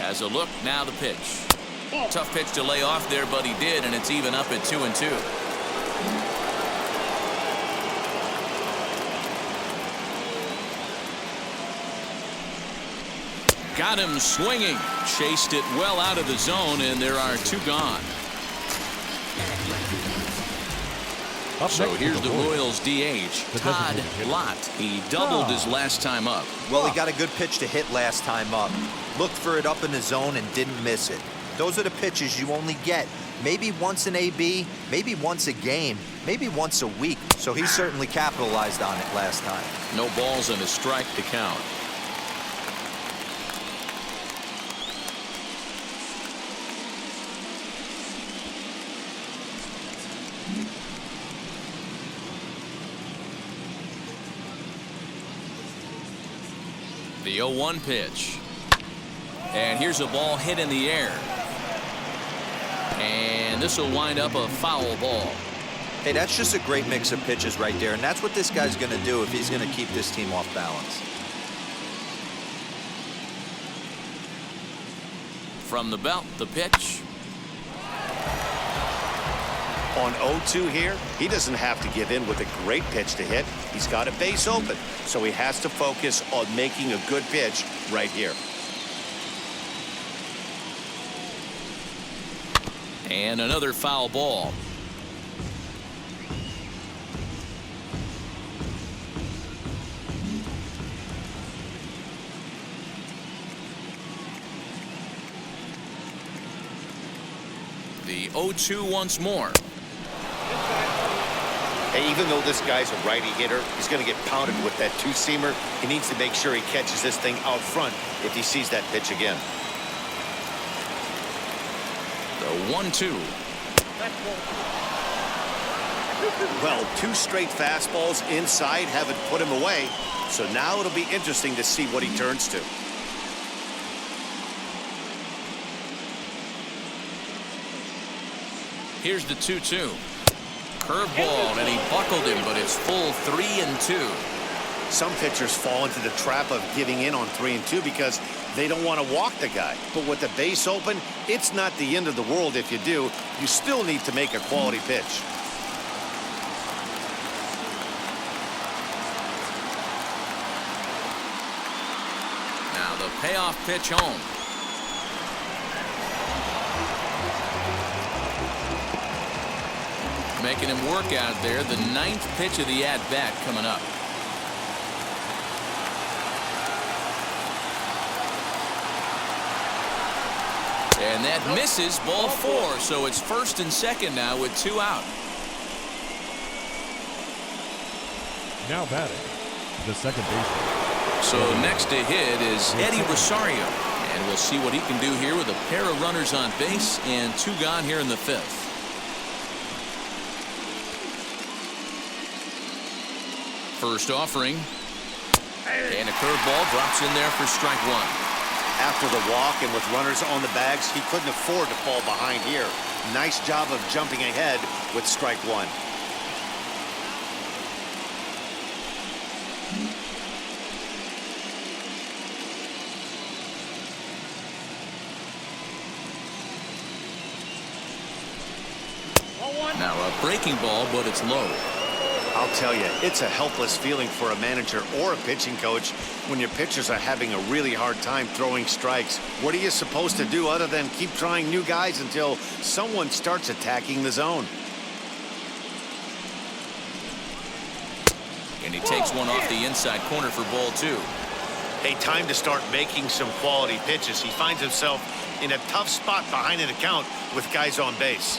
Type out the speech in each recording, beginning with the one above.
Has a look, now the pitch. Tough pitch to lay off there, but he did, and it's even up at 2-2. Got him swinging. Chased it well out of the zone, and there are 2 gone. So here's the Royals DH, Todd Lott. He doubled his last time up. Well, he got a good pitch to hit last time up. Looked for it up in the zone and didn't miss it. Those are the pitches you only get maybe once in AB, maybe once a game, maybe once a week. So he certainly capitalized on it last time. No balls and a strike to count. The 0-1 pitch. And here's a ball hit in the air. And this will wind up a foul ball. Hey, that's just a great mix of pitches right there, and that's what this guy's going to do if he's going to keep this team off balance. From the belt, the pitch. On 0-2 here, he doesn't have to give in with a great pitch to hit. He's got a base open, so he has to focus on making a good pitch right here. And another foul ball. The 0-2 once more. Hey, even though this guy's a righty hitter, he's going to get pounded with that two-seamer. He needs to make sure he catches this thing out front if he sees that pitch again. The 1-2. Well, 2 straight fastballs inside haven't put him away, so now it'll be interesting to see what he turns to. Here's the 2-2. Curveball, and he buckled him, but it's full 3-2. Some pitchers fall into the trap of giving in on 3-2 because they don't want to walk the guy. But with the base open, it's not the end of the world if you do. You still need to make a quality pitch. Now the payoff pitch home. Making him work out there. The 9th pitch of the at-bat coming up. And that misses, ball 4. So it's 1st and 2nd now with 2 out. Now batting, the second baseman. So next to hit is Eddie Rosario. And we'll see what he can do here with a pair of runners on base and 2 gone here in the 5th. First offering. And a curveball drops in there for strike 1. After the walk and with runners on the bags, he couldn't afford to fall behind here. Nice job of jumping ahead with strike 1. Now a breaking ball, but it's low. I'll tell you, it's a helpless feeling for a manager or a pitching coach when your pitchers are having a really hard time throwing strikes. What are you supposed to do other than keep trying new guys until someone starts attacking the zone? And he takes one off the inside corner for ball 2. Hey, time to start making some quality pitches. He finds himself in a tough spot behind an account with guys on base.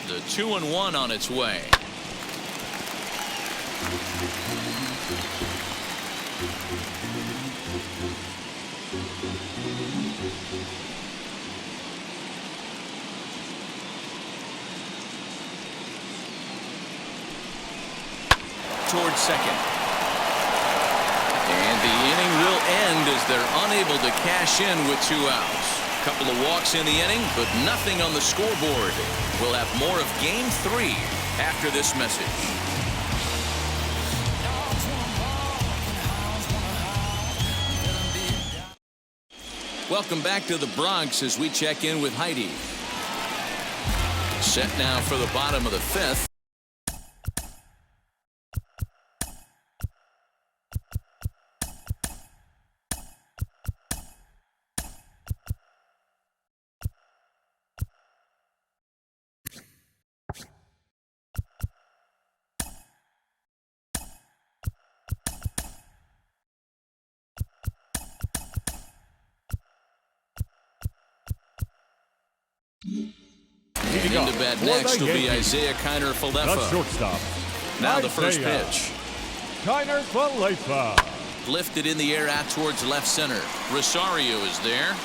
The 2-1 on its way. Towards second. And the inning will end as they're unable to cash in with 2 outs. Couple of walks in the inning, but nothing on the scoreboard. We'll have more of Game 3 after this message. Welcome back to the Bronx as we check in with Heidi. Set now for the bottom of the fifth. Into bat next will be Isaiah The Kiner-Falefa. shortstop. Now the first Isaiah pitch. Kiner-Falefa. Lifted in the air out towards left center. Rosario is there,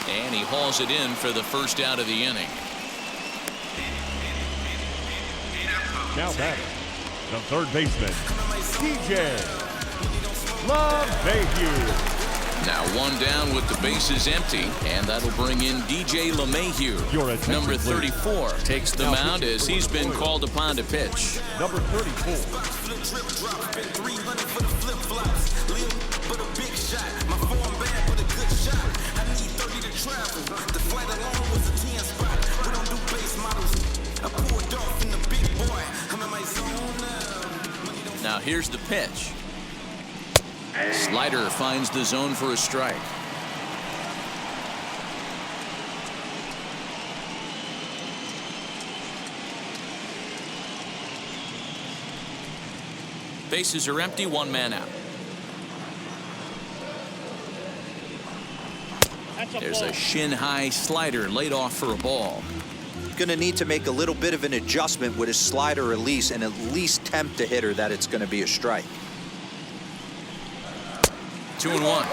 and he hauls it in for the first out of the inning. Now batting, the third baseman, DJ LeMahieu. Now one down with the bases empty, and that'll bring in DJ LeMahieu. Your attention, Number please. 34 takes the Now mound pitching as for he's the been Royals. called upon to pitch. Number 34. Now here's the pitch. Slider finds the zone for a strike. Bases are empty, one man out. There's a shin-high slider laid off for a ball. Going to need to make a little bit of an adjustment with his slider release and at least tempt the hitter that it's going to be a strike. 2-1.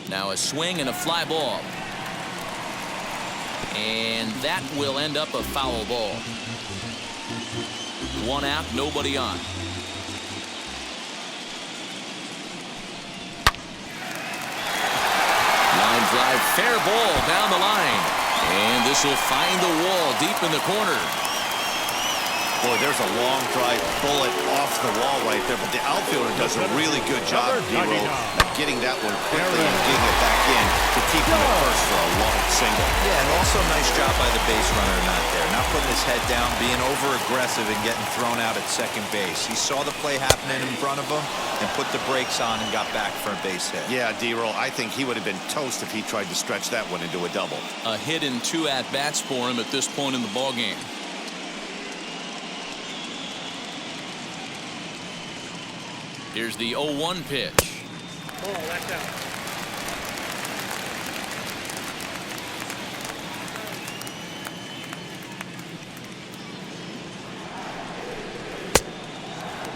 Now a swing and a fly ball. And that will end up a foul ball. One out, nobody on. Line drive, fair ball down the line. And this will find the wall deep in the corner. Boy, there's a long drive bullet off the wall right there, but the outfielder does a really good job, D-Roll, of getting that one quickly and getting it back in to keep him at first for a long single. Yeah, and also nice job by the base runner not there. Not putting his head down, being over-aggressive and getting thrown out at second base. He saw the play happening in front of him and put the brakes on and got back for a base hit. Yeah, D-Roll, I think he would have been toast if he tried to stretch that one into a double. A hit and 2 at-bats for him at this point in the ballgame. Here's the 0-1 pitch. Oh, that's out.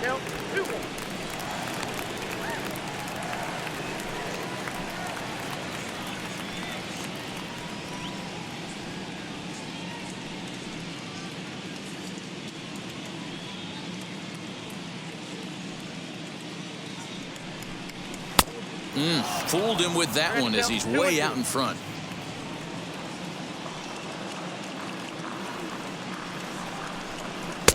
Now, 2-1. Fooled him with that one as he's way out in front.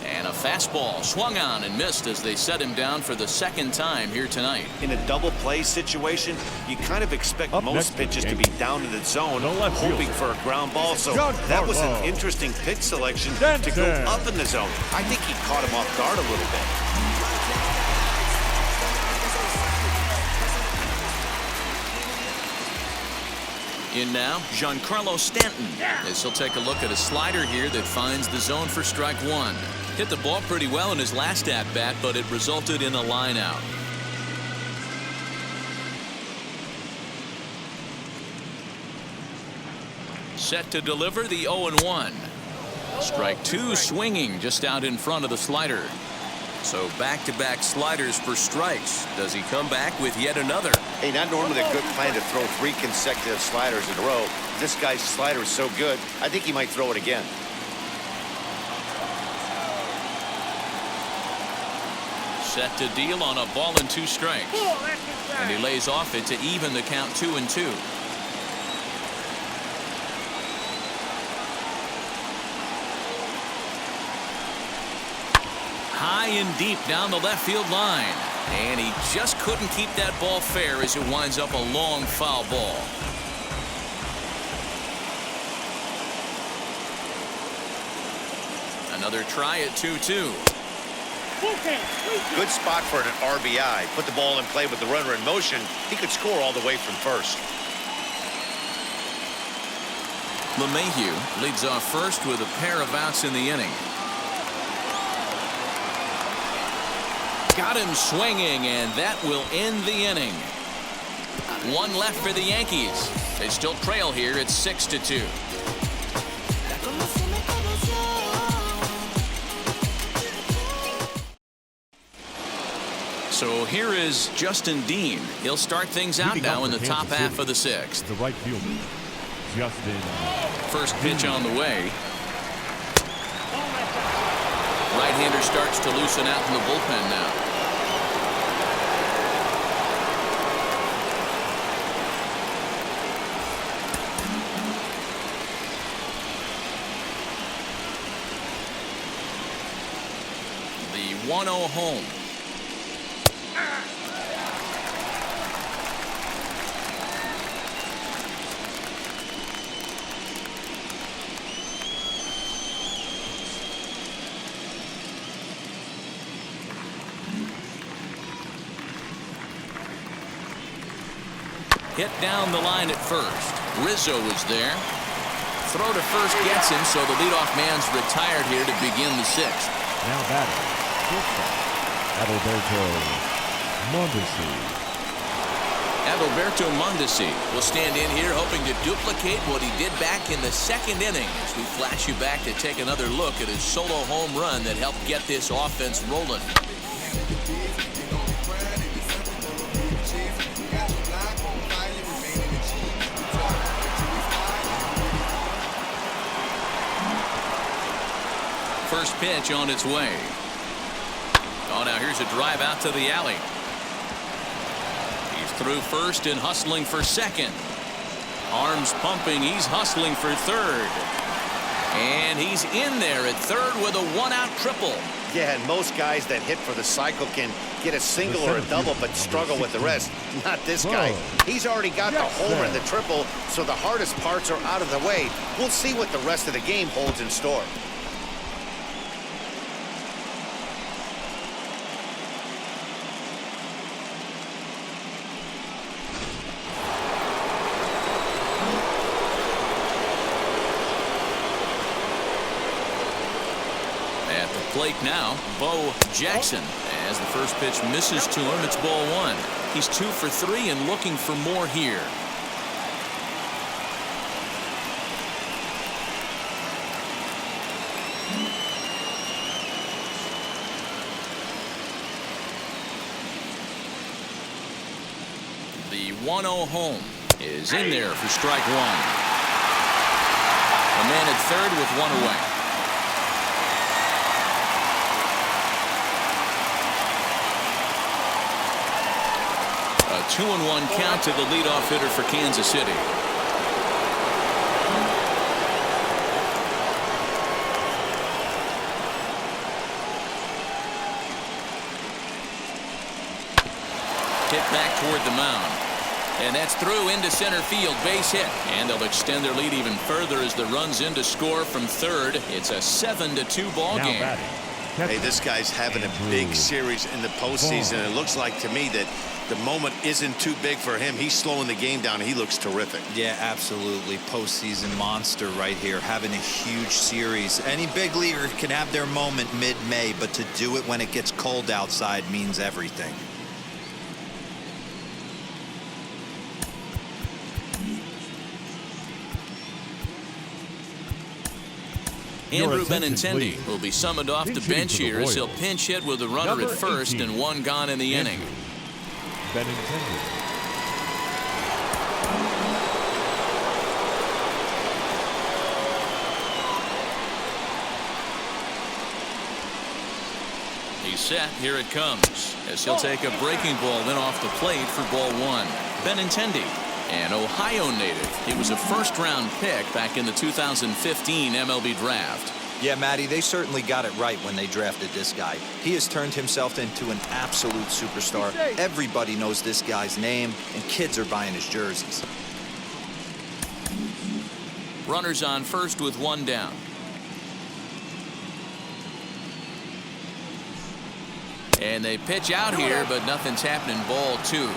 And a fastball swung on and missed as they set him down for the second time here tonight. In a double play situation, you kind of expect Up most next, pitches to be Yankees. down in the zone, The left hoping fielder. for a ground ball. So Giancarlo that was an interesting pitch selection to go Stanton. up in the zone. I think he caught him off guard a little bit. In now, Giancarlo Stanton, as he'll take a look at a slider here that finds the zone for strike one. Hit the ball pretty well in his last at-bat, but it resulted in a line out. Set to deliver the 0-1. Strike two swinging just out in front of the slider. So back-to-back sliders for strikes. Does he come back with yet another? Hey, not normally a good plan to throw 3 consecutive sliders in a row. This guy's slider is so good, I think he might throw it again. Set to deal on a ball and 2 strikes. Oh, that's his And he bag. lays off it to even the count 2-2. High and deep down the left field line. And he just couldn't keep that ball fair as it winds up a long foul ball. Another try at 2-2. Full count. Good spot for an RBI. Put the ball in play with the runner in motion. He could score all the way from first. LeMahieu leads off first with a pair of outs in the inning. Got him swinging, and that will end the inning. 1 left for the Yankees. They still trail here at 6-2. So here is Justin Dean. He'll start things out now in the top half of the 6th. The right fielder, Justin. First pitch on the way. Right-hander starts to loosen out in the bullpen now. The 1-0 home. Hit down the line at first. Rizzo is there. Throw to first gets him, so the leadoff man's retired here to begin the 6th. Now batting, Adalberto Mondesi. Adalberto Mondesi will stand in here hoping to duplicate what he did back in the 2nd inning as we flash you back to take another look at his solo home run that helped get this offense rolling. First pitch on its way. Oh, now here's a drive out to the alley. He's through first and hustling for second. Arms pumping. He's hustling for third. And he's in there at third with a 1-out triple. Yeah, and most guys that hit for the cycle can get a single or a double but struggle with the rest. Not this guy. He's already got the homer and the triple, so the hardest parts are out of the way. We'll see what the rest of the game holds in store. Plate now, Bo Jackson. As the first pitch misses to him, it's ball 1. He's 2 for 3 and looking for more here. The 1-0 home is in there for strike 1. A man at third with 1 away. A 2-1 count to the leadoff hitter for Kansas City. Hit back toward the mound. And that's through into center field, base hit. And they'll extend their lead even further as the run's in to score from third. It's a 7-2 ball game. Hey, this guy's having a big series in the postseason. It looks like to me that the moment isn't too big for him. He's slowing the game down. He looks terrific. Yeah, absolutely. Postseason monster right here, having a huge series. Any big leaguer can have their moment mid-May, but to do it when it gets cold outside means everything. Andrew Benintendi will be summoned off the bench here as he'll pinch hit with a runner at first and 1 gone in the inning. Benintendi. He He's set. Here it comes. As he'll take a breaking ball then off the plate for ball one. Benintendi, an Ohio native. He was a first-round pick back in the 2015 MLB draft. Yeah, Matty, they certainly got it right when they drafted this guy. He has turned himself into an absolute superstar. Everybody knows this guy's name, and kids are buying his jerseys. Runners on first with one down. And they pitch out here, but nothing's happening. Ball two.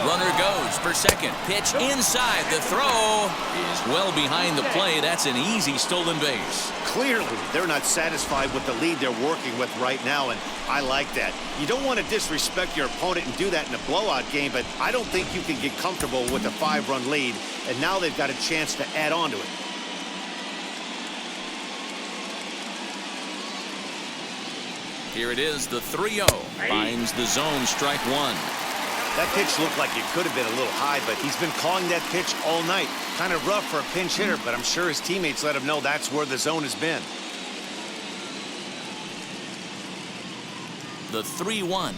Runner goes for second. Pitch inside. The throw is well behind the play. That's an easy stolen base. Clearly, they're not satisfied with the lead they're working with right now, and I like that. You don't want to disrespect your opponent and do that in a blowout game, but I don't think you can get comfortable with a 5-run lead, and now they've got a chance to add on to it. Here it is, the 3-0. Finds the zone, strike one. That pitch looked like it could have been a little high, but he's been calling that pitch all night. Kind of rough for a pinch hitter, but I'm sure his teammates let him know that's where the zone has been. The 3-1.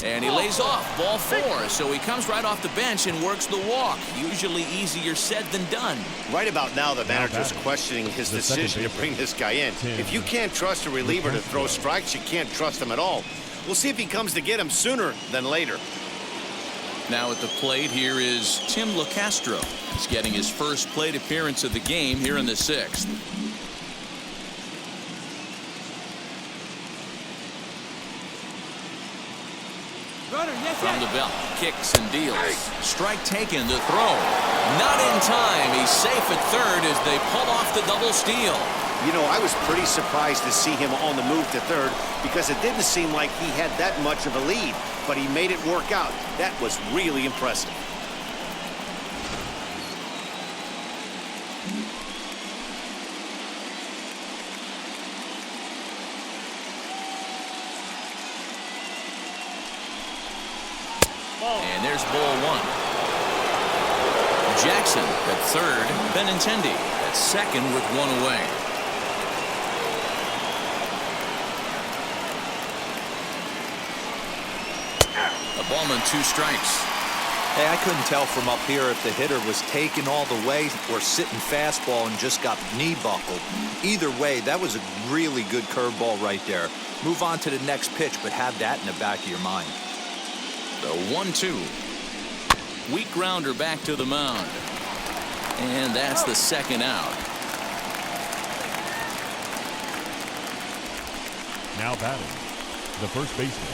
And he lays off. Ball four. So he comes right off the bench and works the walk. Usually easier said than done. Right about now, the manager's questioning his decision to bring this guy in. If you can't trust a reliever to throw strikes, you can't trust him at all. We'll see if he comes to get him sooner than later. Now at the plate, here is Tim LaCastro. He's getting his first plate appearance of the game here in the 6th. From the belt, kicks and deals. Strike taken, the throw. Not in time. He's safe at third as they pull off the double steal. You know, I was pretty surprised to see him on the move to third because it didn't seem like he had that much of a lead, but he made it work out. That was really impressive. And there's ball one. Jackson at third. Benintendi at second with one away. A ballman, 2 strikes. Hey, I couldn't tell from up here if the hitter was taking all the way or sitting fastball and just got knee buckled. Either way, that was a really good curveball right there. Move on to the next pitch, but have that in the back of your mind. The 1-2. Weak grounder back to the mound. And that's the second out. Now batting, the first baseman.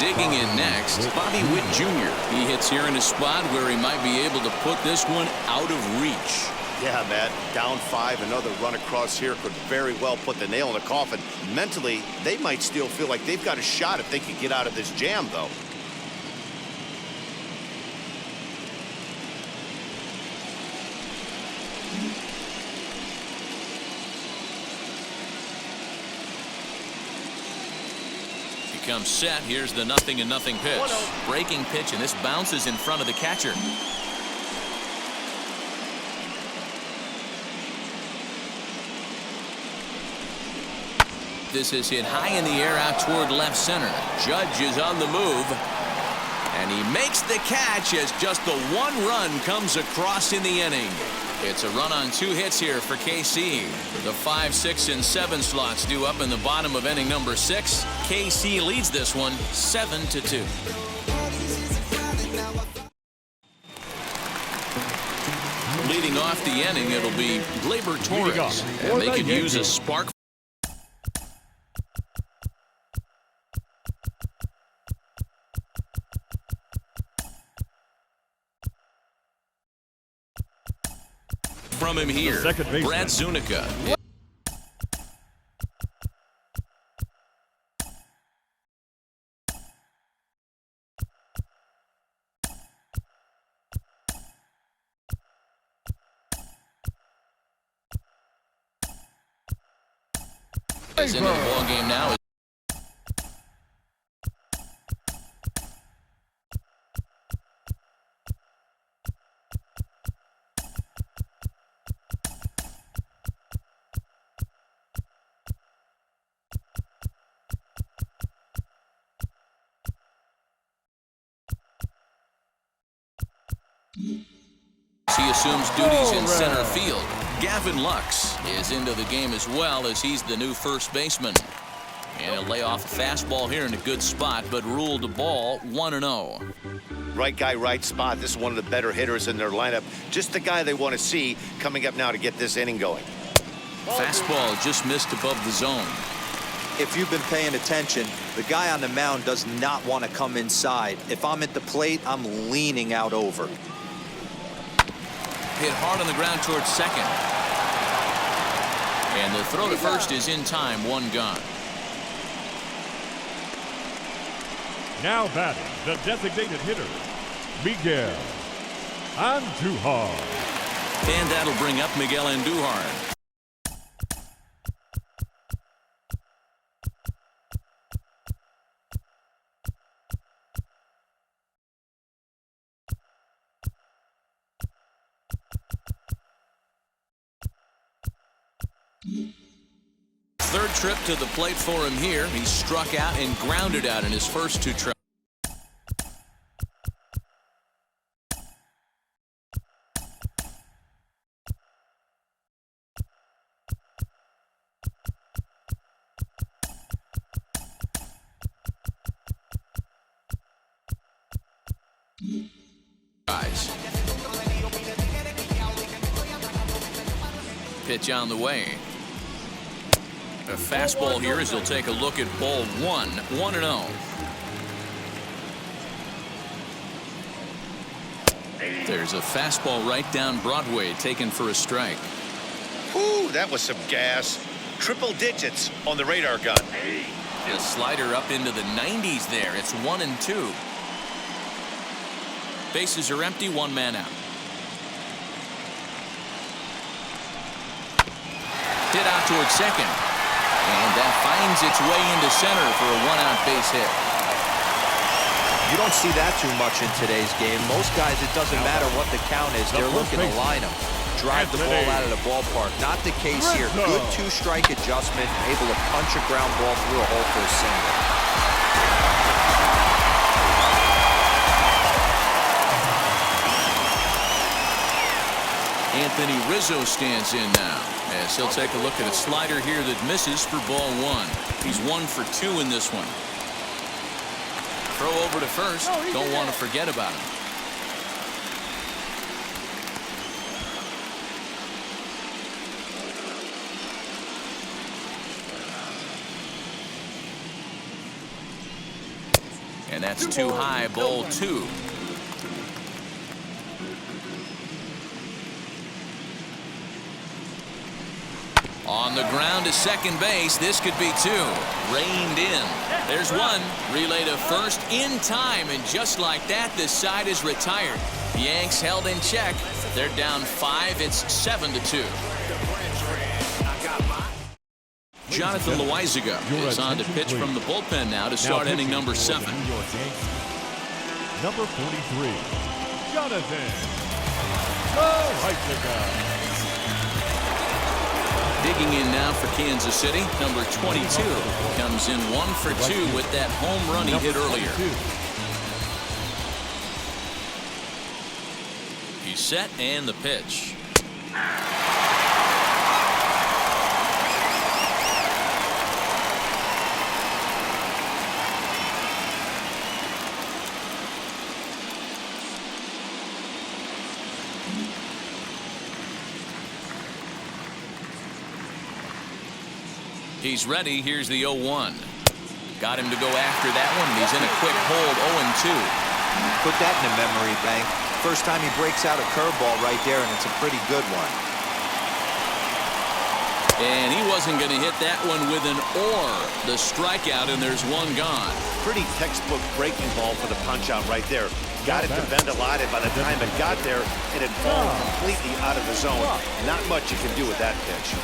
Digging in next, Bobby Witt Jr. He hits here in a spot where he might be able to put this one out of reach. Yeah, Matt, down 5, another run across here could very well put the nail in the coffin. Mentally, they might still feel like they've got a shot if they can get out of this jam, though. Comes set. Here's the 0-0 pitch. Breaking pitch, and this bounces in front of the catcher. This is hit high in the air out toward left center. Judge is on the move. And he makes the catch as just the 1 run comes across in the inning. It's a run on 2 hits here for KC. The 5, 6, and 7 slots due up in the bottom of inning number 6. KC leads this one 7-2. Leading off the inning, it'll be Gleyber Torres. And they could use a spark from him here. Brad Zunica. As into the ball game now. He assumes duties in center field. Gavin Lux is into the game as well, as he's the new first baseman. And he'll lay off a fastball here in a good spot, but ruled the ball 1-0. Right guy, right spot. This is one of the better hitters in their lineup. Just the guy they want to see coming up now to get this inning going. Fastball just missed above the zone. If you've been paying attention, the guy on the mound does not want to come inside. If I'm at the plate, I'm leaning out over. Hit hard on the ground towards second. And the throw to first is in time, one gone. Now batting, the designated hitter, Miguel Andujar. And that'll bring up Miguel Andujar. Third trip to the plate for him here. He struck out and grounded out in his first two trips. Pitch on the way. A fastball here as he'll take a look at ball one. 1-0. There's a fastball right down Broadway, taken for a strike. Whew, that was some gas. Triple digits on the radar gun. A slider up into the 90s there. It's 1-2. Bases are empty, one man out. Hit out towards second. And that finds its way into center for a one-out base hit. You don't see that too much in today's game. Most guys, it doesn't matter what the count is. They're looking to line them, drive the ball out of the ballpark. Not the case here. Good two-strike adjustment, able to punch a ground ball through a hole for a single. Anthony Rizzo stands in now, as he'll take a look at a slider here that misses for ball one. He's 1 for 2 in this one. Throw over to first. Don't want to forget about him. And that's too high, ball 2. On the ground to second base. This could be 2. Reined in. There's 1. Relay to first in time. And just like that, this side is retired. The Yanks held in check. They're down 5. It's 7-2. Jonathan Loizaga is on to pitch from the bullpen now to start inning number 7. Number 43, Jonathan Loizaga. Digging in now for Kansas City, number 22. Comes in 1 for 2 with that home run he hit earlier. He's set and the pitch. He's ready. Here's the 0-1. Got him to go after that one. He's in a quick hold, 0-2. Put that in the memory bank. First time he breaks out a curveball right there, and it's a pretty good one. And he wasn't going to hit that one with an or. The strikeout, and there's 1 gone. Pretty textbook breaking ball for the punch-out right there. Got it to bend a lot, and by the time it got there, it had fallen completely out of the zone. Not much you can do with that pitch.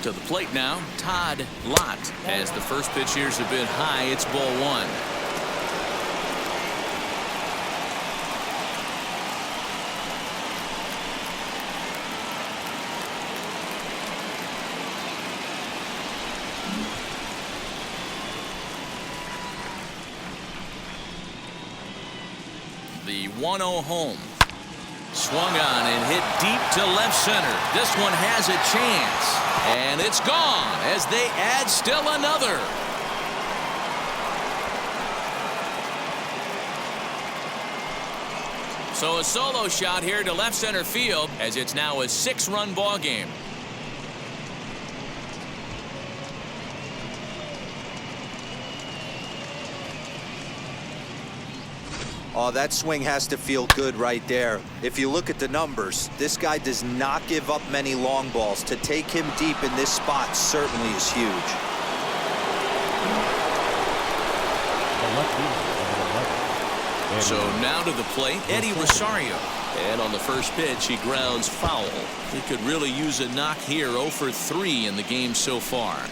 To the plate now, Todd Lott. As the first pitch here's a bit high, it's ball one. The 1-0 home. Swung on and hit deep to left center. This one has a chance. And it's gone as they add still another. So a solo shot here to left center field as it's now a 6-run ball game. Oh, that swing has to feel good right there. If you look at the numbers, this guy does not give up many long balls. To take him deep in this spot certainly is huge. So now to the plate, Eddie Rosario. And on the first pitch, he grounds foul. He could really use a knock here. 0 for 3 in the game so far.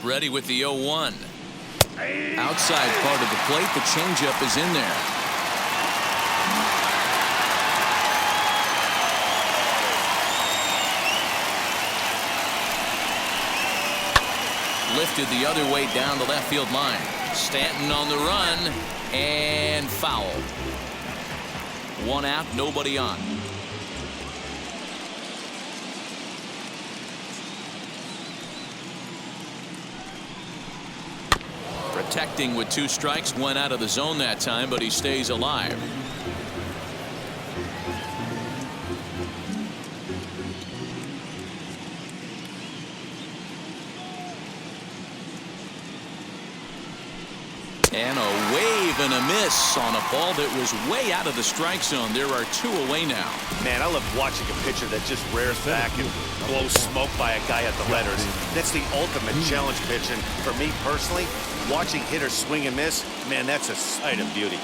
Ready with the 0-1. Outside part of the plate, the changeup is in there. Lifted the other way down the left field line. Stanton on the run and foul. 1 out, nobody on. Protecting with 2 strikes, went out of the zone that time, but he stays alive. And a wave and a miss on a ball that was way out of the strike zone. There are 2 away now. Man, I love watching a pitcher that just rears back and blows smoke by a guy at the letters. That's the ultimate challenge pitch. And for me personally, watching hitters swing and miss, man, that's a sight of beauty.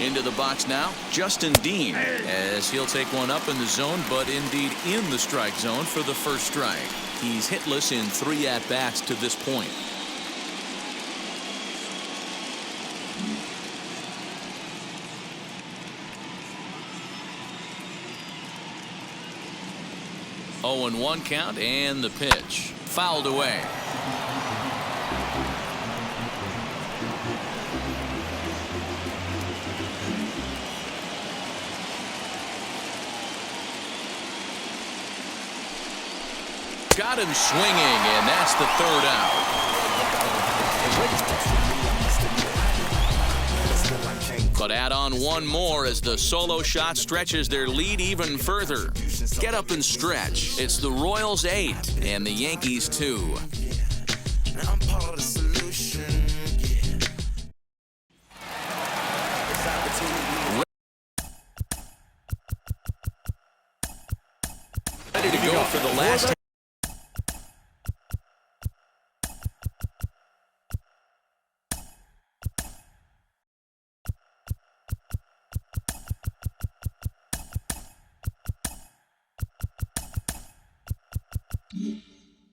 Into the box now, Justin Dean, as he'll take one up in the zone, but indeed in the strike zone for the first strike. He's hitless in 3 at-bats to this point. Oh, and 1 count, and the pitch fouled away. Got him swinging, and that's the 3rd out. But add on 1 more as the solo shot stretches their lead even further. Get up and stretch. It's the Royals 8 and the Yankees 2. Ready to go for the last.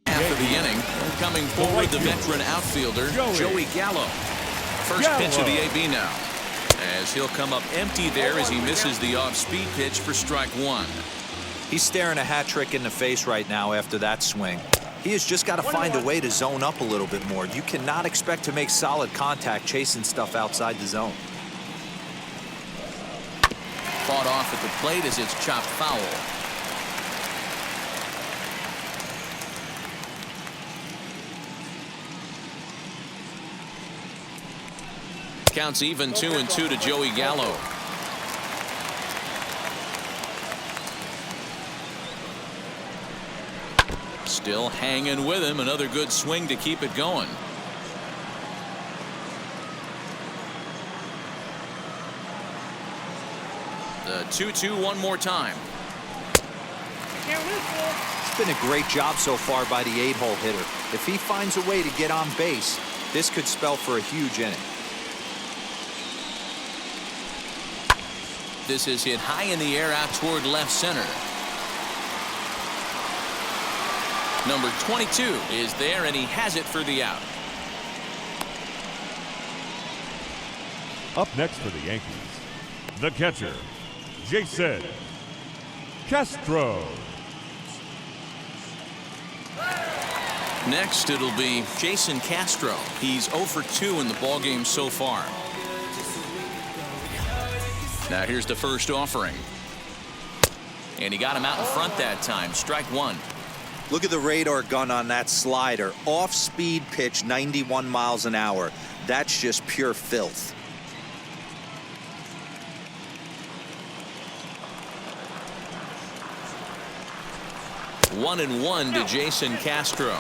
Half of the inning, coming forward the veteran outfielder Joey Gallo. First pitch of the AB now, as he'll come up empty there as he misses the off-speed pitch for strike 1. He's staring a hat trick in the face right now after that swing. He has just got to find a way to zone up a little bit more. You cannot expect to make solid contact chasing stuff outside the zone. Fought off at the plate as it's chopped foul. Counts even 2-2 to Joey Gallo. Still hanging with him. Another good swing to keep it going. The 2-2 one more time. Can't whistle. been a great job so far by the 8-hole hitter. If he finds a way to get on base, this could spell for a huge inning. This is hit high in the air out toward left center. Number 22 is there, and he has it for the out. Up next for the Yankees, the catcher, Jason Castro. Next, it'll be Jason Castro. He's 0 for 2 in the ballgame so far. Now here's the first offering. And he got him out in front that time. Strike one. Look at the radar gun on that slider. Off-speed pitch, 91 miles an hour. That's just pure filth. One and one to Jason Castro.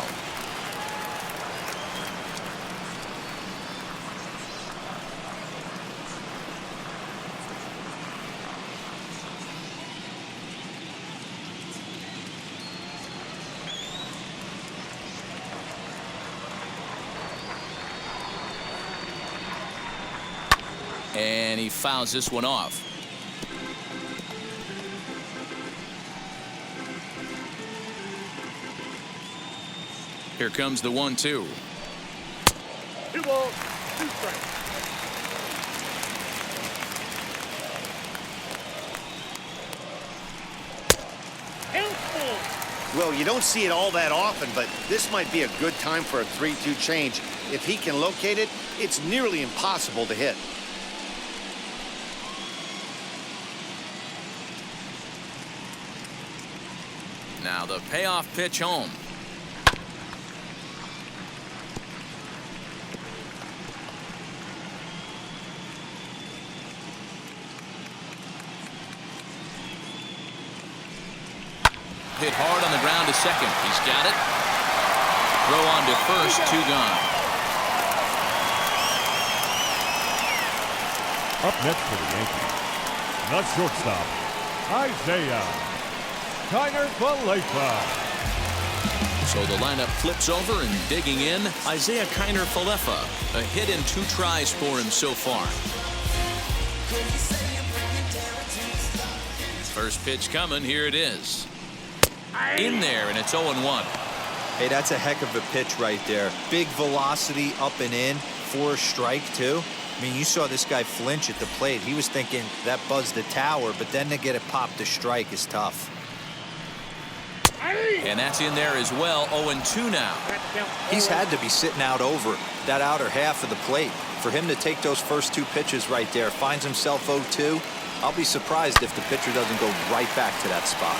And he fouls this one off. Here comes the 1-2. 2 balls, 2 strikes. Well, you don't see it all that often, but this might be a good time for a 3-2 change. If he can locate it, it's nearly impossible to hit. Now the payoff pitch home. Hit hard on the ground to second. He's got it. Throw on to first, 2 gone. Up next for the Yankees, the shortstop, Isaiah Kiner-Falefa. So the lineup flips over, and digging in, Isaiah Kiner-Falefa. A hit in 2 tries for him so far. First pitch coming. Here it is. In there, and it's 0-1. Hey, that's a heck of a pitch right there. Big velocity up and in for a strike, too. I mean, you saw this guy flinch at the plate. He was thinking that buzzed the tower, but then to get it popped to strike is tough. And that's in there as well. 0-2 now. He's had to be sitting out over that outer half of the plate. For him to take those first 2 pitches right there, finds himself 0-2. I'll be surprised if the pitcher doesn't go right back to that spot.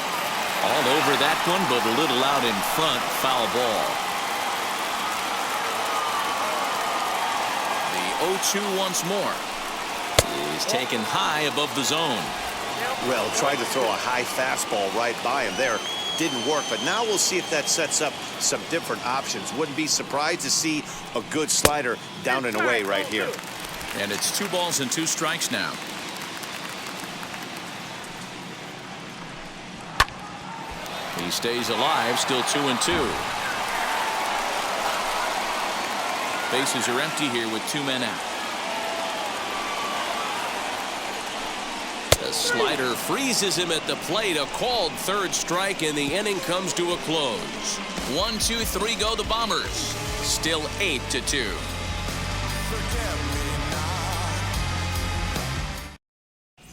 All over that one, but a little out in front. Foul ball. The 0-2 once more. Is taken high above the zone. Well, tried to throw a high fastball right by him there. Didn't work, but now we'll see if that sets up some different options. Wouldn't be surprised to see a good slider down and away right here. And it's 2 balls and 2 strikes now. He stays alive, still 2-2. Bases are empty here with 2 men out. The slider freezes him at the plate. A called 3rd strike, and the inning comes to a close. 1, 2, 3 go the Bombers. Still 8-2.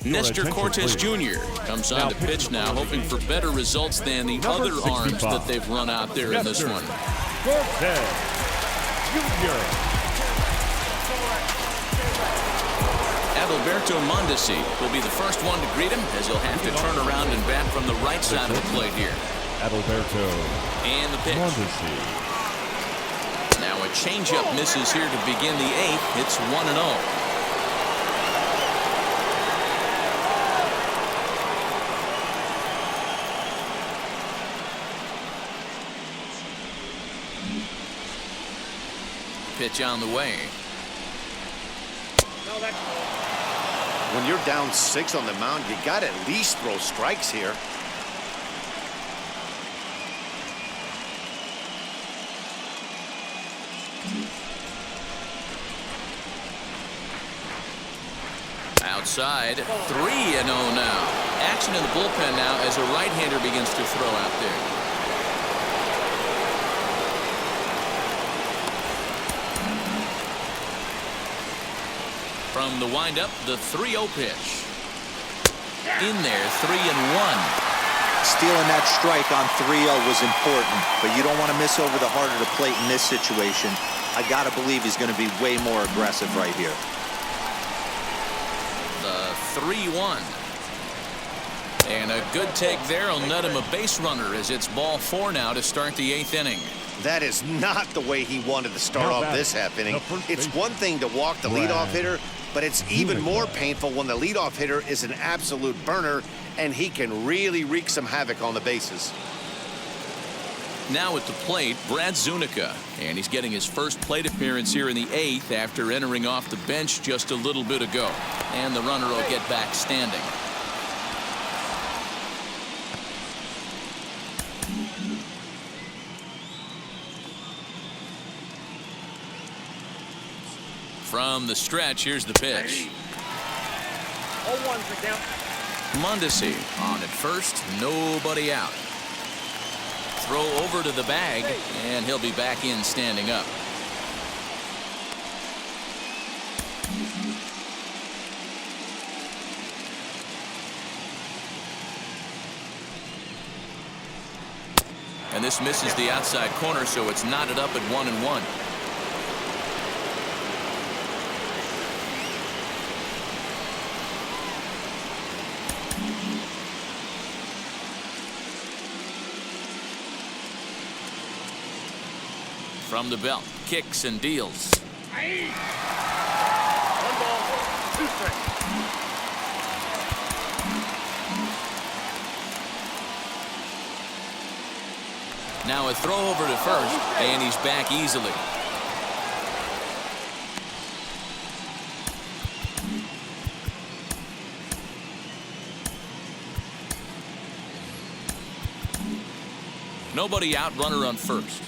Nestor Cortes Jr. comes on to pitch now, hoping for better results than the other arms that they've run out there in this one. Cortes Jr. Adalberto Mondesi will be the first one to greet him, as he'll have to turn around and bat from the right side of the plate here. Adalberto And the pitch. Mondesi. Now a changeup misses here to begin the 8th. It's 1-0. Pitch on the way. When you're down 6 on the mound, you got to at least throw strikes here. outside. 3-0 now. Action in the bullpen now as a right-hander begins to throw out there. From the windup, the 3-0 pitch. In there, 3-1. Stealing that strike on 3-0 was important, but you don't want to miss over the heart of the plate in this situation. I got to believe he's going to be way more aggressive right here. The 3-1. And a good take there will net him a base runner as it's ball 4 now to start the 8th inning. That is not the way he wanted to start off this half inning. It's one thing to walk the leadoff hitter, but it's even more painful when the leadoff hitter is an absolute burner and he can really wreak some havoc on the bases. Now at the plate, Brad Zunica, and he's getting his first plate appearance here in the 8th after entering off the bench just a little bit ago. And the runner will get back standing. From the stretch, here's the pitch. 0-1's the count. Mondesi on at first, nobody out. Throw over to the bag, and he'll be back in standing up. And this misses the outside corner, so it's knotted up at 1-1. From the belt, kicks and deals. 1 ball, 2 strikes. Now a throw over to first, and he's back easily. Nobody out, runner on first.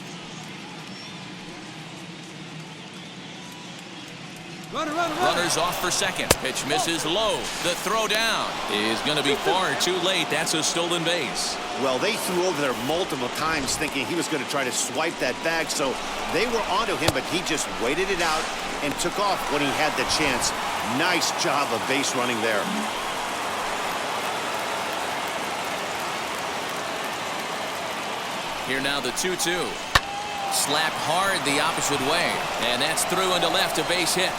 Runner's off for second. Pitch misses low. The throw down is going to be far too late. That's a stolen base. Well, they threw over there multiple times thinking he was going to try to swipe that bag, so they were onto him, but he just waited it out and took off when he had the chance. Nice job of base running there. Here now the 2-2. Slapped hard the opposite way, and that's through into left, a base hit.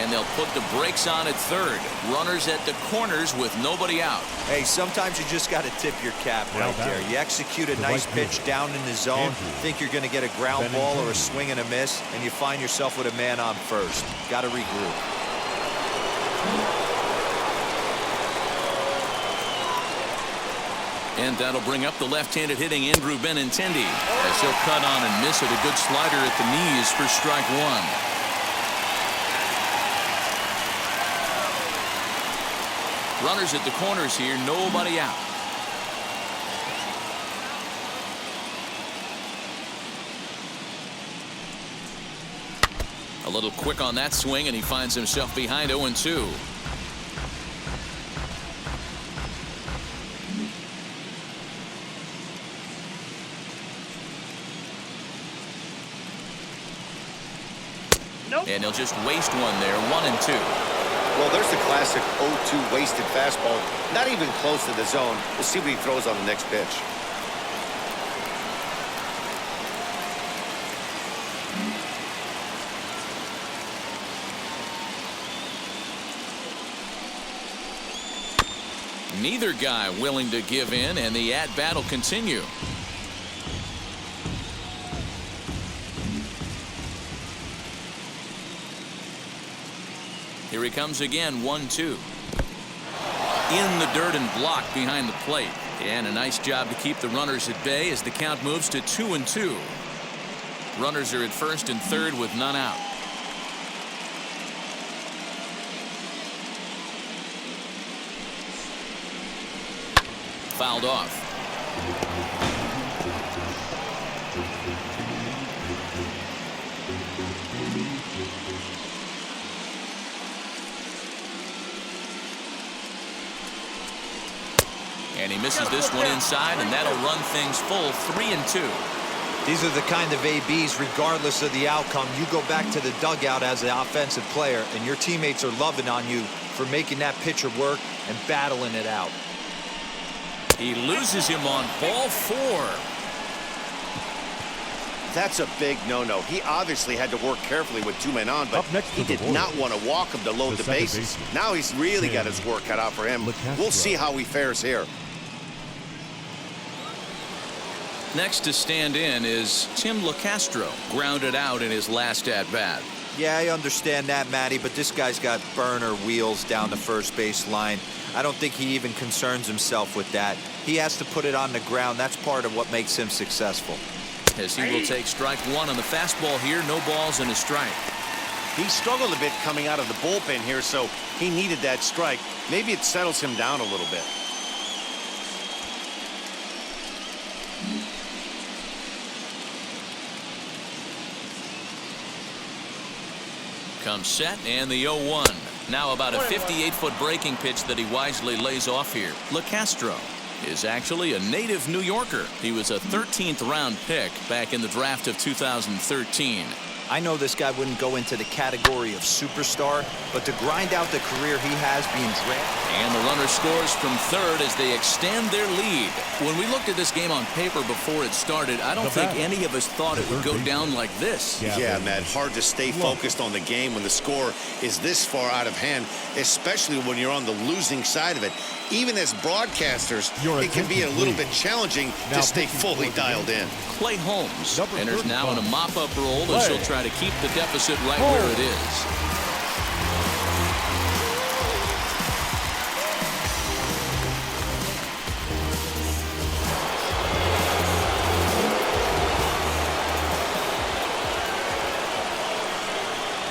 And they'll put the brakes on at third. Runners at the corners with nobody out. Hey, sometimes you just got to tip your cap right there. You execute a nice pitch down in the zone, think you're going to get a ground ball or a swing and a miss, and you find yourself with a man on first. Got to regroup. And that'll bring up the left-handed hitting Andrew Benintendi as he'll cut on and miss it. A good slider at the knees for strike 1. Runners at the corners here, nobody out. A little quick on that swing, and he finds himself behind 0-2. And he'll just waste one there, 1-2. Well, there's the classic 0-2 wasted fastball. Not even close to the zone. We'll see what he throws on the next pitch. Neither guy willing to give in, and the at-bat will continue. Here he comes again, 1-2. In the dirt and blocked behind the plate. And a nice job to keep the runners at bay as the count moves to 2-2. Runners are at first and third with none out. Fouled off. And he misses this one inside, and that'll run things full 3-2. These are the kind of ABs, regardless of the outcome, you go back to the dugout as an offensive player, and your teammates are loving on you for making that pitcher work and battling it out. He loses him on ball 4. That's a big no-no. He obviously had to work carefully with 2 men on, but he did not want to walk him to load the bases. Now he's really got his work cut out for him. We'll see how he fares here. Next to stand in is Tim LeCastro, grounded out in his last at-bat. Yeah, I understand that, Matty, but this guy's got burner wheels down the first base line. I don't think he even concerns himself with that. He has to put it on the ground. That's part of what makes him successful. As he will take strike 1 on the fastball here, no balls and a strike. He struggled a bit coming out of the bullpen here, so he needed that strike. Maybe it settles him down a little bit. Comes set, and the 0-1. Now about a 58-foot breaking pitch that he wisely lays off here. LeCastro is actually a native New Yorker. He was a 13th round pick back in the draft of 2013. I know this guy wouldn't go into the category of superstar, but to grind out the career he has being drafted. And the runner scores from third as they extend their lead. When we looked at this game on paper before it started, I don't think any of us thought it would go down like this. Yeah, Matt, hard to stay focused on the game when the score is this far out of hand, especially when you're on the losing side of it. Even as broadcasters, it can be a little bit challenging to stay fully dialed in. Clay Holmes enters now in a mop-up role as he'll try to keep the deficit right where it is.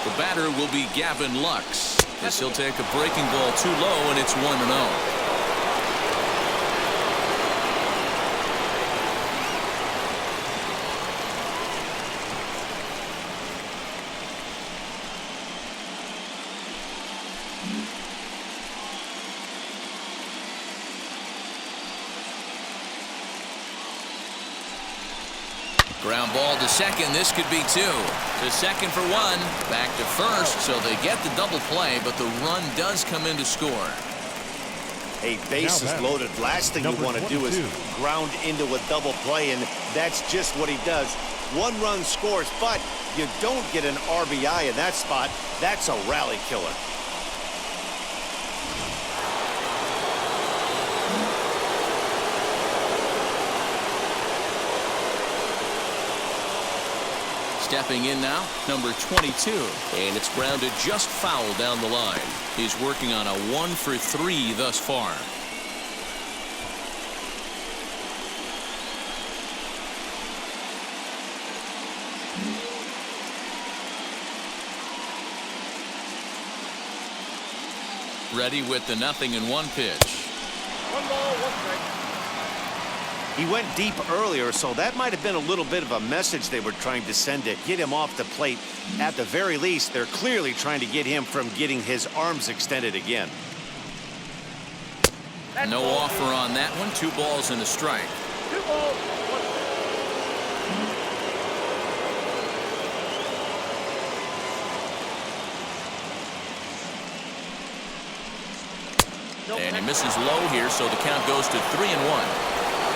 The batter will be Gavin Lux, as he'll take a breaking ball too low, and it's 1-0. Ground ball to second. This could be 2. To second for 1. Back to first, so they get the double play, but the run does come in to score. Hey, bases loaded. Last thing you want to do is ground into a double play, and that's just what he does. 1 run scores, but you don't get an RBI in that spot. That's a rally killer. Stepping in now, number 22, and it's grounded just foul down the line. He's working on a 1 for 3 thus far. Ready with the 0-1 pitch. 1 ball, 1 strike. He went deep earlier, so that might have been a little bit of a message they were trying to send to get him off the plate. At the very least, they're clearly trying to get him from getting his arms extended again. No offer on that one. 2 balls and a strike. 2 balls, 1 strike. And he misses low here, so the count goes to 3-1.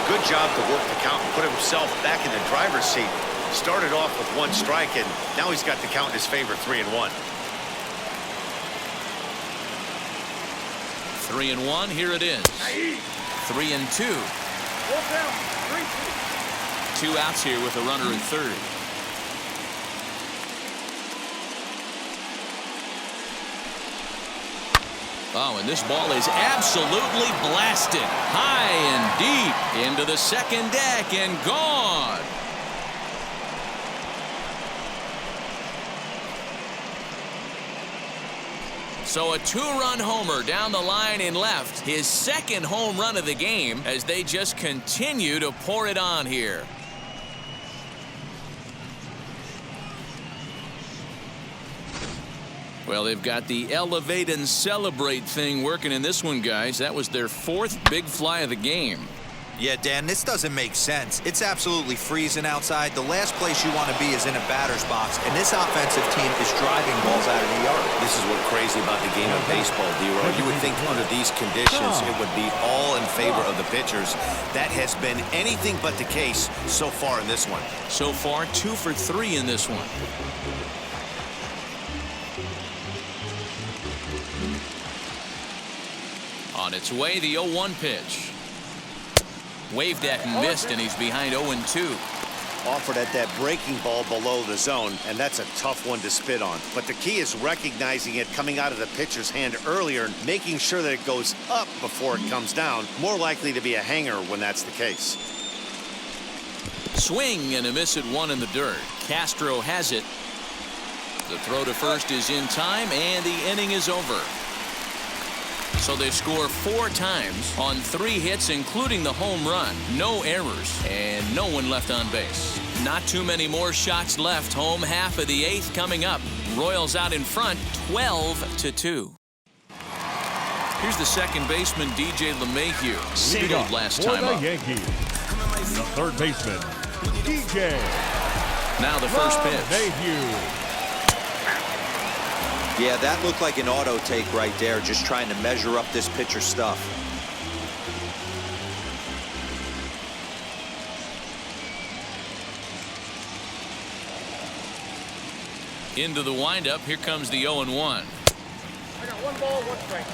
Good job to work the count and put himself back in the driver's seat. Started off with 1 strike, and now he's got the count in his favor, 3-1. 3-1, here it is. 3-2. 4 down, 3-2. 2 outs here with a runner at third. Oh, and this ball is absolutely blasted. High and deep into the second deck and gone. So a 2-run homer down the line in left. His 2nd home run of the game as they just continue to pour it on here. Well, they've got the elevate and celebrate thing working in this one, guys. That was their 4th big fly of the game. Yeah, Dan, this doesn't make sense. It's absolutely freezing outside. The last place you want to be is in a batter's box, and this offensive team is driving balls out of the yard. This is what's crazy about the game of baseball, D-Roy. You would think under these conditions it would be all in favor of the pitchers. That has been anything but the case so far in this one. So far, 2 for 3 in this one. On its way, the 0-1 pitch. Waved at and missed, and he's behind 0-2. Offered at that breaking ball below the zone, and that's a tough one to spit on. But the key is recognizing it coming out of the pitcher's hand earlier and making sure that it goes up before it comes down. More likely to be a hanger when that's the case. Swing and a miss at 1 in the dirt. Castro has it. The throw to first is in time, and the inning is over. So they score 4 times on 3 hits, including the home run. No errors and no one left on base. Not too many more shots left. Home half of the 8th coming up. Royals out in front 12-2. Here's the second baseman, DJ LeMahieu. Singled last time up. Yankees, the third baseman, DJ. Now the first pitch. LeMahieu. Yeah, that looked like an auto take right there, just trying to measure up this pitcher stuff. Into the windup. Here comes the 0-1. I got 1 ball, 1 strike.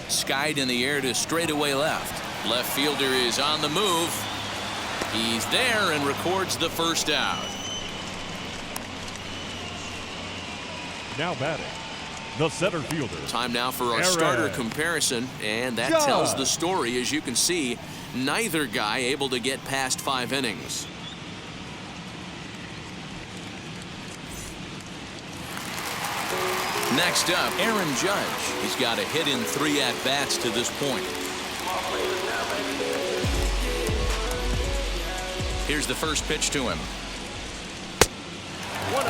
Skied in the air to straightaway left. Left fielder is on the move. He's there and records the first out. Now batting, the center fielder. Time now for our starter comparison, and that tells the story. As you can see, neither guy able to get past 5 innings. Next up, Aaron Judge. He's got a hit in 3 at-bats to this point. Here's the first pitch to him. 1-0.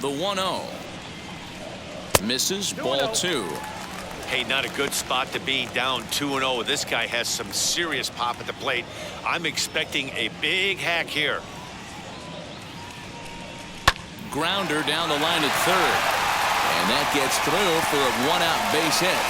The 1-0. Misses, ball 2. Hey, not a good spot to be, down 2-0. This guy has some serious pop at the plate. I'm expecting a big hack here. Grounder down the line at third. And that gets through for a 1-out base hit.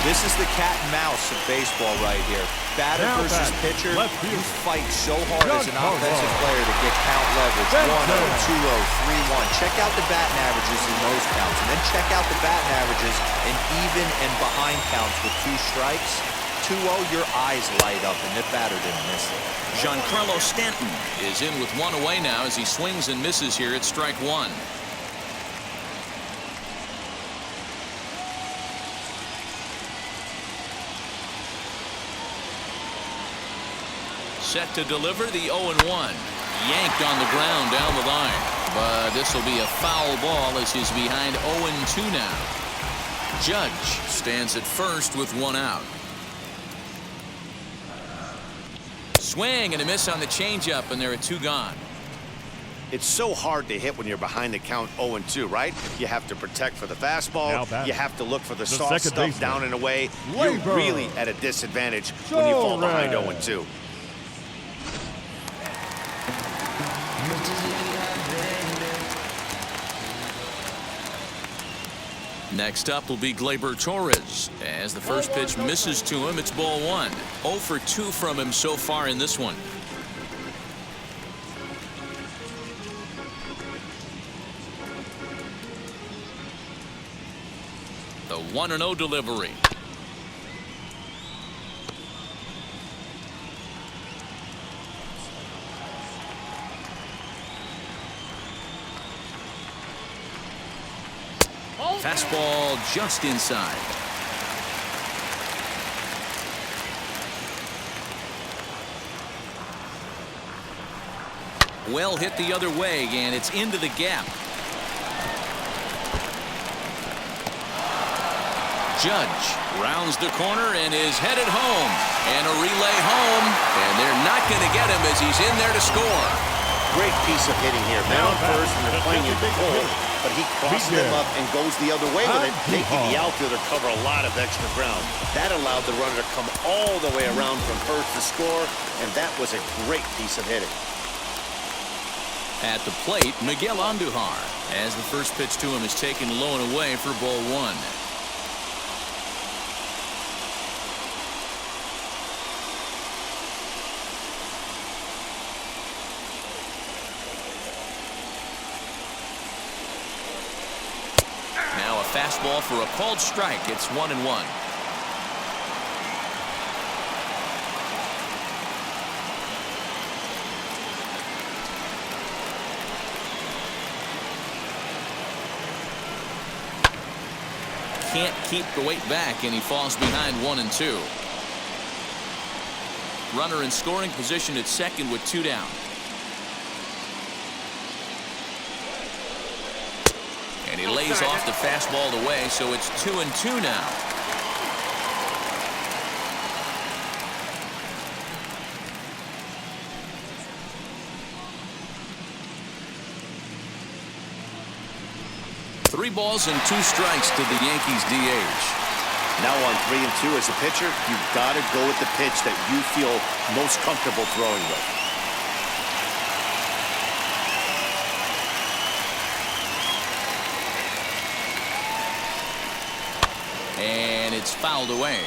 This is the cat and mouse of baseball right here. Batter Now versus batting, pitcher. left You fielder. fight so hard as an John offensive Carlos. player to get count leverage. Benson. 1-0, 2-0, 3-1. Check out the batting averages in those counts, and then check out the batting averages in even and behind counts with 2 strikes. 2-0, your eyes light up, and the batter didn't miss it. Giancarlo Stanton is in with 1 away now as he swings and misses here at strike 1. Set to deliver the 0-1. Yanked on the ground down the line. But this will be a foul ball as he's behind 0-2 now. Judge stands at first with 1 out. Swing and a miss on the changeup, and there are 2 gone. It's so hard to hit when you're behind the count 0-2, right? You have to protect for the Now fastball. batting, You have to look for the the soft second stuff baseman, down and away. Labor. You're really at a disadvantage when you fall behind Torres. 0-2. Next up will be Gleyber Torres. As the first pitch misses to him, it's ball 1. 0 for 2 from him so far in this one. The 1-0 delivery. Fastball just inside. Well hit the other way, and it's into the gap. Judge rounds the corner and is headed home. And a relay home, and they're not going to get him as he's in there to score. Great piece of hitting here. Man on first, and they're playing it cold, but he crosses them up and goes the other way with it, making the outfielder cover a lot of extra ground. That allowed the runner to come all the way around from first to score, and that was a great piece of hitting. At the plate, Miguel Andujar, as the first pitch to him is taken low and away for ball one. Now a fastball for a called strike. It's 1-1. Can't keep the weight back, and he falls behind 1-2. Runner in scoring position at second with 2 down. And he lays off the fastball away, so it's 2-2 now. Three balls and 2 strikes to the Yankees DH. Now on 3-2 as a pitcher, you've got to go with the pitch that you feel most comfortable throwing with. And it's fouled away.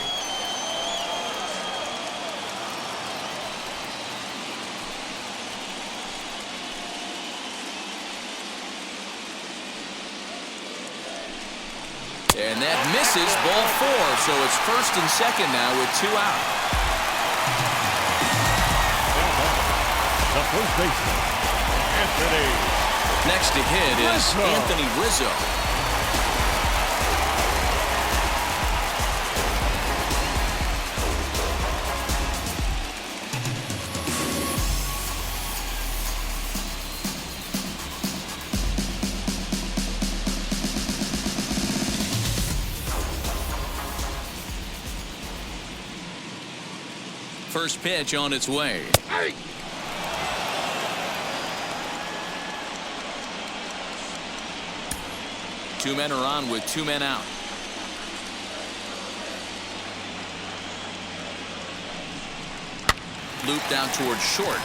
And that misses, ball 4, so it's first and second now with 2 out. The first baseman, Anthony. Next to hit is Anthony Rizzo. First pitch on its way. Hey. Two men are on with 2 men out. Looped out towards short.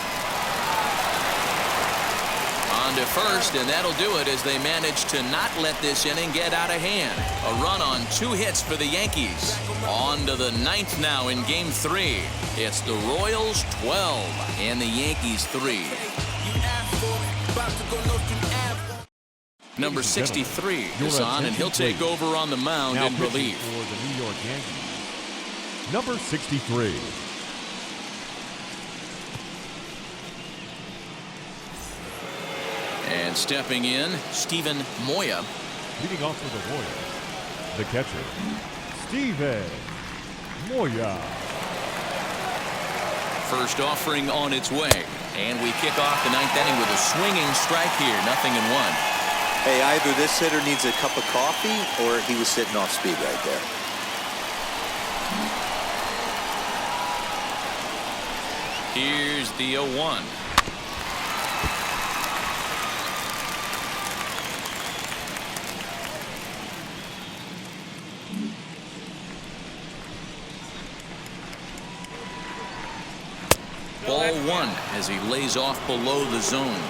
On to first, and that'll do it as they manage to not let this inning get out of hand. A run on 2 hits for the Yankees. On to the 9th now in Game 3. It's the Royals 12 and the Yankees 3. Number 63 is on, and he'll take over on the mound in relief. For the New York Yankees, number 63. And stepping in, Steven Moya. Leading off for the Royals, the catcher, Steven Moya. First offering on its way. And we kick off the 9th inning with a swinging strike here. 0-1. Hey, either this hitter needs a cup of coffee or he was sitting off speed right there. Here's the 0-1. Ball 1 as he lays off below the zone.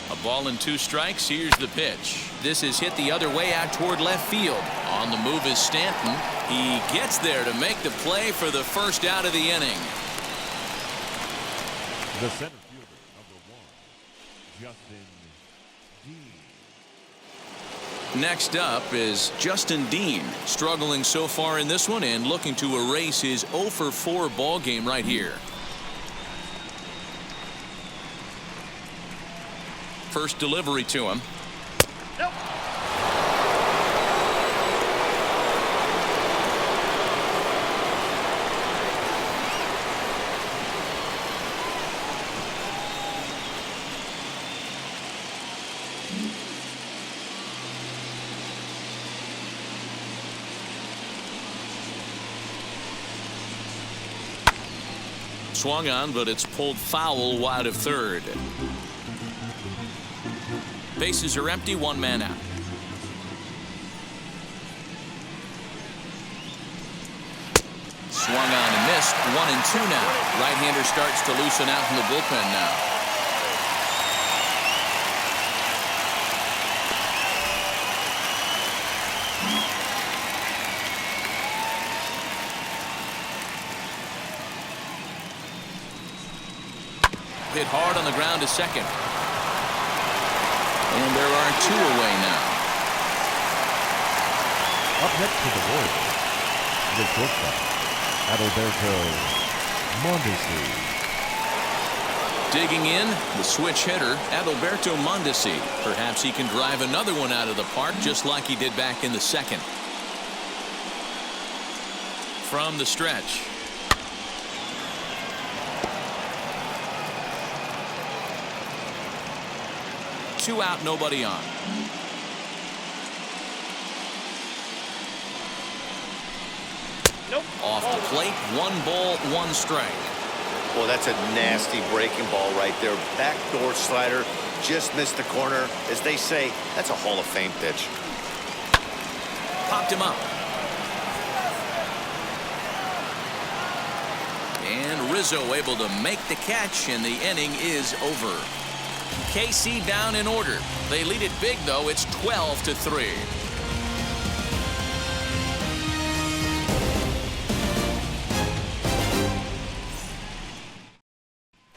A ball and 2 strikes. Here's the pitch. This is hit the other way out toward left field. On the move is Stanton. He gets there to make the play for the first out of the inning. The center fielder, number 1, Justin Dean. Next up is Justin Dean, struggling so far in this one and looking to erase his 0-for-4 ball game right here. First delivery to him. swung on, but it's pulled foul wide of third. Bases are empty, one man out. Swung on and missed. 1-2 now. Right-hander starts to loosen out in the bullpen now. Hit hard on the ground to second. And there are two away now. Up next to the Warriors, the shortstop, Adalberto Mondesi. Digging in, the switch hitter, Adalberto Mondesi. Perhaps he can drive another one out of the park just like he did back in the second. From the stretch. Two out, nobody on. Nope. Off the plate, 1 ball, 1 strike. Well, that's a nasty breaking ball right there. Backdoor slider, just missed the corner. As they say, that's a Hall of Fame pitch. Popped him up. And Rizzo able to make the catch, and the inning is over. KC down in order. They lead it big, though. It's 12-3.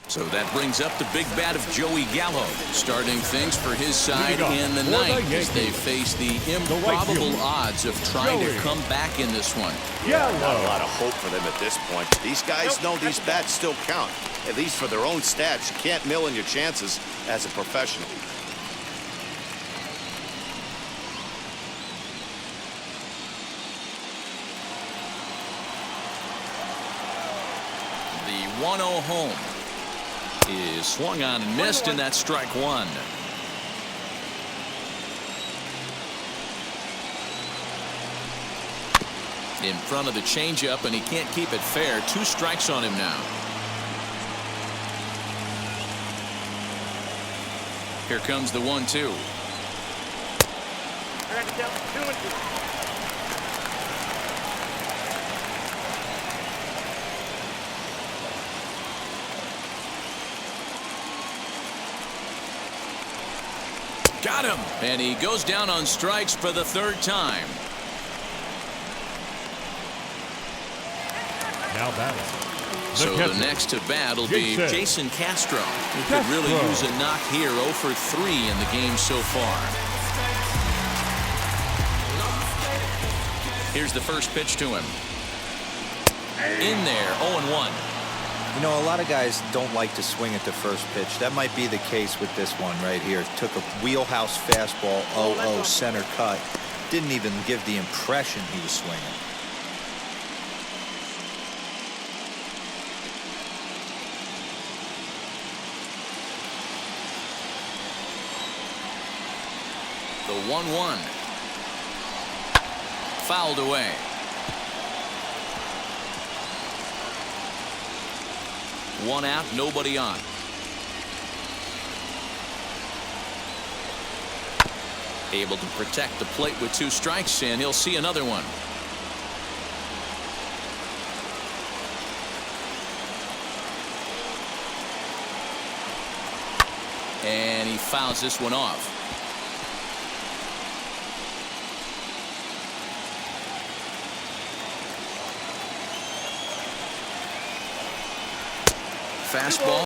So that brings up the big bat of Joey Gallo, starting things for his side in the ninth as they face the improbable odds of trying to come back in this one. Yeah, not a lot of hope for them at this point. These guys know these bats still count, at least for their own stats. You can't mill in your chances as a professional. The 1-0 home is swung on and missed, and that's strike one. In front of the changeup, and he can't keep it fair. 2 strikes on him now. Here comes the 1-2. I got to tell 2-2. Got him, and he goes down on strikes for the 3rd time. Now batting. So the next to bat will be Jason Castro. He could really use a knock here. 0 for 3 in the game so far. Here's the first pitch to him. In there, 0-1. You know, a lot of guys don't like to swing at the first pitch. That might be the case with this one right here. Took a wheelhouse fastball, 0-0 center cut. Didn't even give the impression he was swinging. The 1-1. Fouled away. One out, nobody on. Able to protect the plate with 2 strikes, and he'll see another one. And he fouls this one off. Fastball.